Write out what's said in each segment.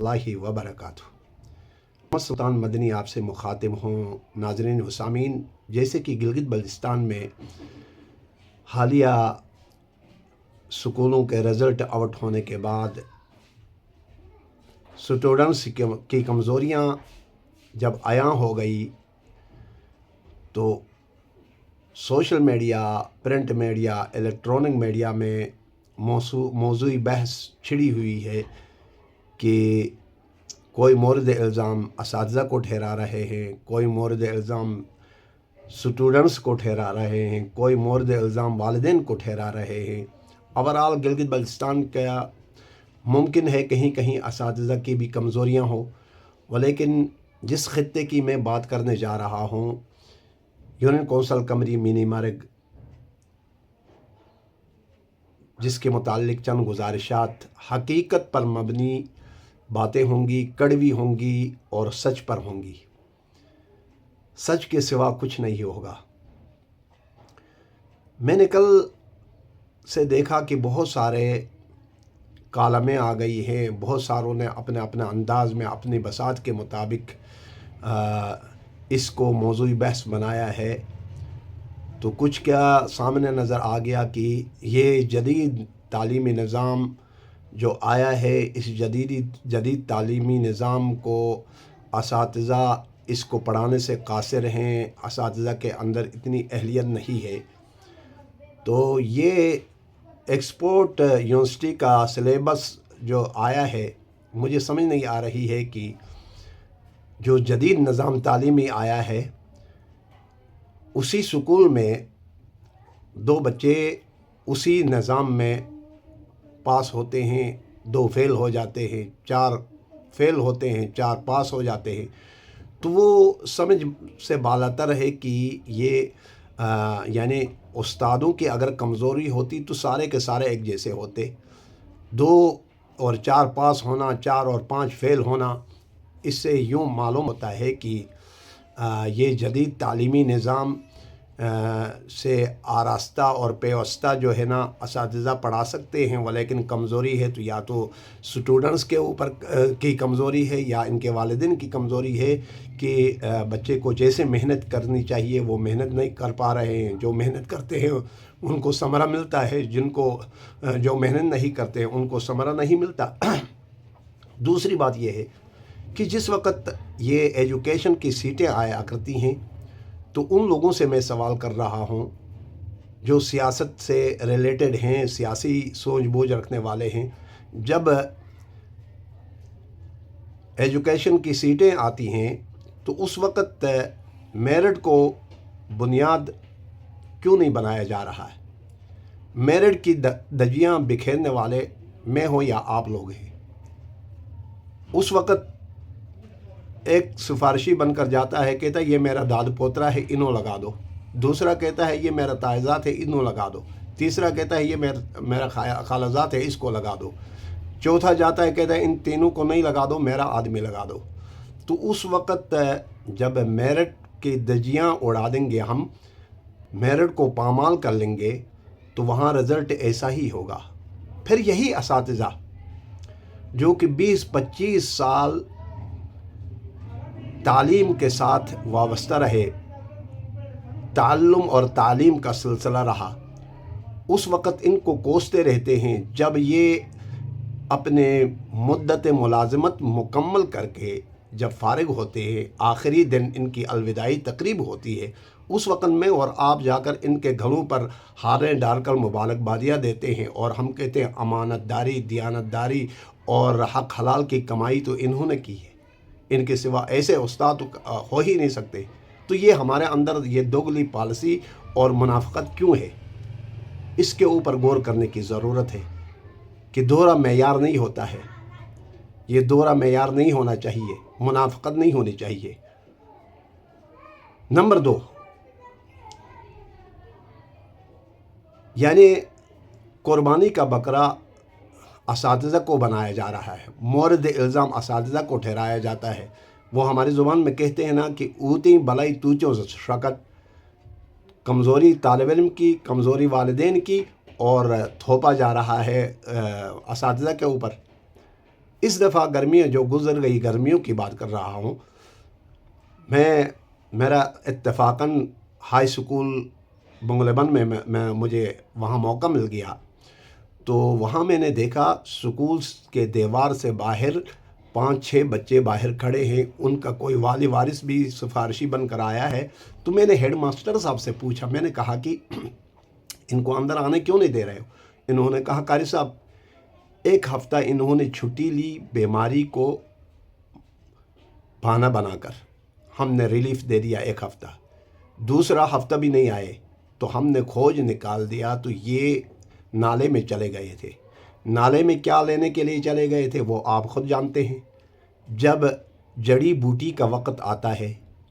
اللہ وبرکاتہ۔ محمد سلطان مدنی آپ سے مخاطب ہوں۔ ناظرین و سامعین، جیسے کہ گلگت بلتستان میں حالیہ سکولوں کے رزلٹ آؤٹ ہونے کے بعد سٹوڈنٹس کی کمزوریاں جب عیاں ہو گئی تو social media, print media, electronic media میں موضوعی بحث چھڑی ہوئی ہے کہ کوئی مورد الزام اساتذہ کو ٹھہرا رہے ہیں، کوئی مورد الزام سٹوڈنٹس کو ٹھہرا رہے ہیں، کوئی مورد الزام والدین کو ٹھہرا رہے ہیں۔ اوورآل گلگت بلتستان کا ممکن ہے کہیں کہیں اساتذہ کی بھی کمزوریاں ہوں، ولیکن جس خطے کی میں بات کرنے جا رہا ہوں، یونین کونسل کمری مینی مرگ، جس کے متعلق چند گزارشات حقیقت پر مبنی باتیں ہوں گی، کڑوی ہوں گی اور سچ پر ہوں گی۔ سچ کے سوا کچھ نہیں ہوگا۔ میں نے کل سے دیکھا کہ بہت سارے کالمیں آ گئی ہیں، بہت ساروں نے اپنے اپنے انداز میں اپنی بساط کے مطابق اس کو موضوعی بحث بنایا ہے۔ تو کچھ کیا سامنے نظر آ گیا کہ یہ جدید تعلیمی نظام جو آیا ہے، اس جدید تعلیمی نظام کو اساتذہ اس کو پڑھانے سے قاصر ہیں، اساتذہ کے اندر اتنی اہلیت نہیں ہے۔ تو یہ ایکسپورٹ یونیورسٹی کا سلیبس جو آیا ہے، مجھے سمجھ نہیں آ رہی ہے کہ جو جدید نظام تعلیمی آیا ہے، اسی سکول میں دو بچے اسی نظام میں پاس ہوتے ہیں، 2 فیل ہو جاتے ہیں، 4 فیل ہوتے ہیں، 4 پاس ہو جاتے ہیں۔ تو وہ سمجھ سے بالاتر ہے کہ یہ یعنی استادوں کی اگر کمزوری ہوتی تو سارے کے سارے ایک جیسے ہوتے۔ 2 اور 4 پاس ہونا، 4 اور 5 فیل ہونا، اس سے یوں معلوم ہوتا ہے کہ یہ جدید تعلیمی نظام سے آراستہ اور پیوستہ جو ہے نا اساتذہ پڑھا سکتے ہیں، ولیکن کمزوری ہے تو یا تو سٹوڈنٹس کے اوپر کی کمزوری ہے یا ان کے والدین کی کمزوری ہے کہ بچے کو جیسے محنت کرنی چاہیے وہ محنت نہیں کر پا رہے ہیں۔ جو محنت کرتے ہیں ان کو ثمرہ ملتا ہے، جو محنت نہیں کرتے ہیں ان کو ثمرہ نہیں ملتا۔ دوسری بات یہ ہے کہ جس وقت یہ ایجوکیشن کی سیٹیں آیا کرتی ہیں تو ان لوگوں سے میں سوال کر رہا ہوں جو سیاست سے ریلیٹڈ ہیں، سیاسی سوچ بوجھ رکھنے والے ہیں، جب ایجوکیشن کی سیٹیں آتی ہیں تو اس وقت میرٹ کو بنیاد کیوں نہیں بنایا جا رہا ہے؟ میرٹ کی دجیاں بکھیرنے والے میں ہوں یا آپ لوگ ہیں۔ اس وقت ایک سفارشی بن کر جاتا ہے، کہتا ہے یہ میرا داد پوترا ہے، انہوں لگا دو۔ دوسرا کہتا ہے یہ میرا تائزات ہے، انہوں لگا دو۔ تیسرا کہتا ہے یہ میرا خالزات ہے، اس کو لگا دو۔ چوتھا جاتا ہے کہتا ہے ان تینوں کو نہیں لگا دو، میرا آدمی لگا دو۔ تو اس وقت جب میرٹ کی دجیاں اڑا دیں گے، ہم میرٹ کو پامال کر لیں گے تو وہاں رزلٹ ایسا ہی ہوگا۔ پھر یہی اساتذہ جو کہ 20-25 سال تعلیم کے ساتھ وابستہ رہے، تعلم اور تعلیم کا سلسلہ رہا، اس وقت ان کو کوستے رہتے ہیں۔ جب یہ اپنے مدت ملازمت مکمل کر کے جب فارغ ہوتے ہیں، آخری دن ان کی الوداعی تقریب ہوتی ہے، اس وقت میں اور آپ جا کر ان کے گھروں پر ہاریں ڈال کر مبارکبادیاں دیتے ہیں اور ہم کہتے ہیں امانت داری، دیانت داری اور حق حلال کی کمائی تو انہوں نے کی ہے، ان کے سوا ایسے استاد ہو ہی نہیں سکتے۔ تو یہ ہمارے اندر یہ دوگلی پالیسی اور منافقت کیوں ہے؟ اس کے اوپر غور کرنے کی ضرورت ہے کہ دوہرا معیار نہیں ہوتا ہے، یہ دوہرا معیار نہیں ہونا چاہیے، منافقت نہیں ہونی چاہیے۔ نمبر 2، یعنی قربانی کا بکرا اساتذہ کو بنایا جا رہا ہے، مورد الزام اساتذہ کو ٹھہرایا جاتا ہے۔ وہ ہماری زبان میں کہتے ہیں نا کہ اوتی بلائی توچوں شکت، کمزوری طالب علم کی، کمزوری والدین کی، اور تھوپا جا رہا ہے اساتذہ کے اوپر۔ इस दफ़ा गर्मियाँ जो गुज़र गई, गर्मियों की बात कर रहा हूँ मेरा इत्तेफाकन हाई स्कूल बंगलेबन में मुझे वहाँ मौका मिल गया। तो वहाँ मैंने देखा स्कूल के दीवार से बाहर 5-6 बच्चे बाहर खड़े हैं, उनका कोई वाली वारिस भी सिफारिशी बनकर आया है। तो मैंने हेड मास्टर साहब से पूछा, मैंने कहा कि इनको अंदर आने क्यों नहीं दे रहे हो? इन्होंने कहा कारी साहब 1 हफ़्ता इन्होंने छुट्टी ली बीमारी को बहाना बनाकर, हमने रिलीफ दे दिया 1 हफ़्ता। दूसरा हफ़्ता भी नहीं आए तो हमने खोज निकाल दिया तो ये नाले में चले गए थे। नाले में क्या लेने के लिए चले गए थे वो आप ख़ुद जानते हैं। जब जड़ी बूटी का वक़्त आता है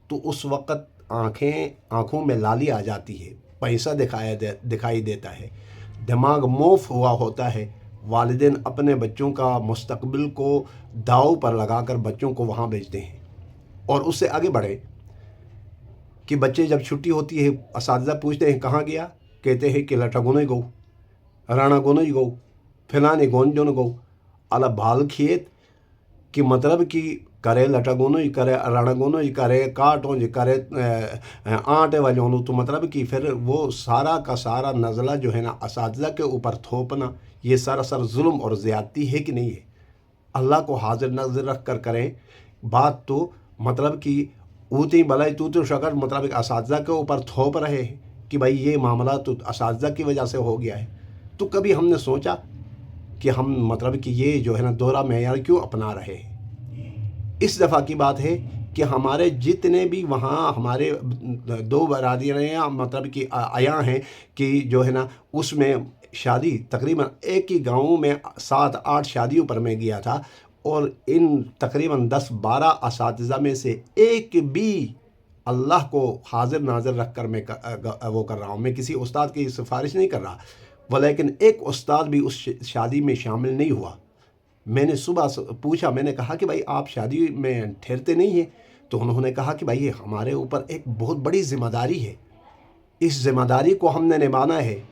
तो उस वक़्त आँखों में लाली आ जाती है, पैसा दिखाई देता है, दिमाग मोफ हुआ होता है। वालिदैन अपने बच्चों का मुस्तकबिल को दाव पर लगाकर बच्चों को वहाँ भेजते हैं। और उससे आगे बढ़े कि बच्चे जब छुट्टी होती है, असातिज़ा पूछते हैं कहाँ गया, कहते हैं कि लटागुने गो, राणा गोने गो, फिलाने गोंजोन गो। अला बाल खेत कि मतलब कि करे लटागुनो ही करे, राणागुनो ही करे, काटों ही करे, आटे वालों, तो मतलब कि फिर वो सारा का सारा नज़ला जो है ना असातिज़ा के ऊपर थोपना, ये सरासर जुल्म और ज़्यादती है कि नहीं है? अल्लाह को हाजिर नज़र रख कर करें बात। तो मतलब कि ऊती भलाई तू शकर, मतलब असातिज़ा के ऊपर थोप रहे हैं कि भाई ये मामला तो असातिज़ा की वजह से हो गया है। तो कभी हमने सोचा कि हम मतलब कि ये जो है ना दोहरा मेयार क्यों अपना रहे हैं? इस दफ़ा की बात है कि हमारे जितने भी वहाँ हमारे 2 बरादरियाँ मतलब कि आया हैं कि जो है ना उसमें शादी तकरीबन एक ही गाँव में 7-8 शादियों पर मैं गया था। और इन तकरीबन 10-12 असातिज़ा में से एक भी अल्लाह को हाजिर नाज़र रख कर मैं वो कर रहा हूँ। मैं किसी उस्ताद की सिफारिश नहीं कर रहा, लेकिन एक उस्ताद भी उस शादी में शामिल नहीं हुआ। मैंने सुबह पूछा, मैंने कहा कि भाई आप शादी में ठहरते नहीं हैं? तो उन्होंने कहा कि भाई ये हमारे ऊपर एक बहुत बड़ी ज़िम्मेदारी है, इस ज़िम्मेदारी को हमने निभाना है।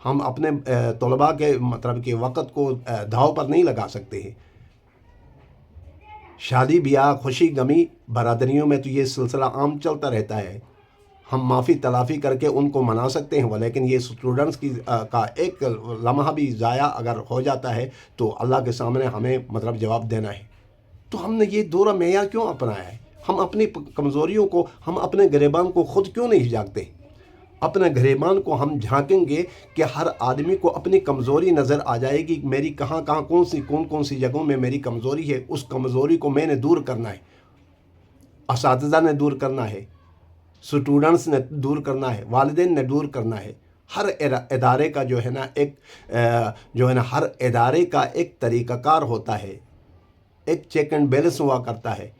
हम अपने तलबा के मतलब के वक़्त को दाव पर नहीं लगा सकते हैं। शादी ब्याह खुशी गमी बरादरियों में तो ये सिलसिला आम चलता रहता है। हम माफ़ी तलाफ़ी करके उनको मना सकते हैं, लेकिन ये स्टूडेंट्स की का एक लम्हा भी ज़ाया अगर हो जाता है तो अल्लाह के सामने हमें मतलब जवाब देना है। तो हमने ये दोहरा मेयार क्यों अपनाया है? हम अपनी कमज़ोरियों को, हम अपने गिरेबान को ख़ुद क्यों नहीं झांकते? अपने गिरेबान को हम झांकेंगे कि हर आदमी को अपनी कमज़ोरी नज़र आ जाएगी, मेरी कहाँ कौन सी जगहों में मेरी कमज़ोरी है। उस कमज़ोरी को मैंने दूर करना है, असातिज़ा ने दूर करना है, स्टूडेंट्स ने दूर करना है, वालिदैन ने दूर करना है। हर इदारे का जो है ना हर इदारे का एक तरीक़ाकार होता है, एक चेक एंड बैलेंस हुआ करता है।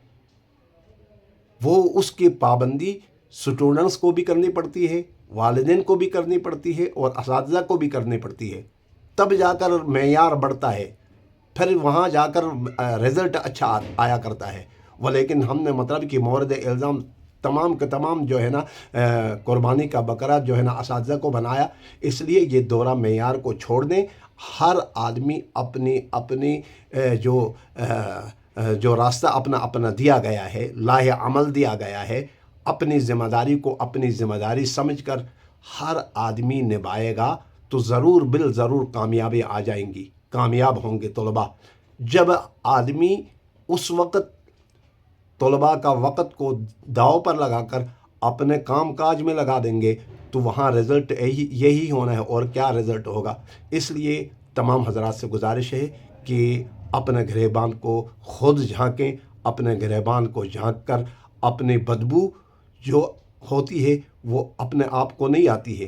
वो उसकी पाबंदी स्टूडेंट्स को भी करनी पड़ती है, वालिदैन को भी करनी पड़ती है और असातिज़ा को भी करनी पड़ती है। तब जाकर मेयार बढ़ता है, फिर वहाँ जाकर रिज़ल्ट अच्छा आया करता है। लेकिन हमने मतलब कि मोरद इल्ज़ाम तमाम के तमाम जो है ना कुर्बानी का बकरा जो है ना असातिज़ा को बनाया। इसलिए ये दोहरा मेयार को छोड़ दें। हर आदमी अपनी अपनी जो रास्ता अपना दिया गया है, लाहे अमल दिया गया है, अपनी ज़िम्मेदारी को अपनी ज़िम्मेदारी समझकर हर आदमी निभाएगा तो ज़रूर कामयाबी आ जाएंगी, कामयाब होंगे तलबा। जब आदमी उस वक़्त तलबा का वक़्त को दाव पर लगाकर अपने काम काज में लगा देंगे तो वहाँ रिज़ल्ट यही होना है, और क्या रिज़ल्ट होगा। इसलिए तमाम हज़रात से गुजारिश है कि अपने गिरेबान को ख़ुद झांकें, अपने गिरेबान को झांक कर अपनी बदबू जो होती है वो अपने आप को नहीं आती है,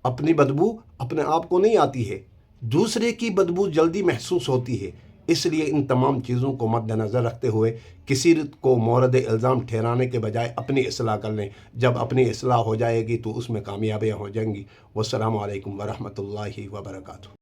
अपनी बदबू अपने आप को नहीं आती है, दूसरे की बदबू जल्दी महसूस होती है। इसलिए इन तमाम चीज़ों को मद्देनज़र रखते हुए किसी को मोरद इल्ज़ाम ठहराने के बजाय अपनी इस्लाह कर लें। जब अपनी इस्लाह हो जाएगी तो उसमें कामयाबियाँ हो जाएंगी। वस्सलामु अलैकुम वरहमतुल्लाहि वबरकातुहू।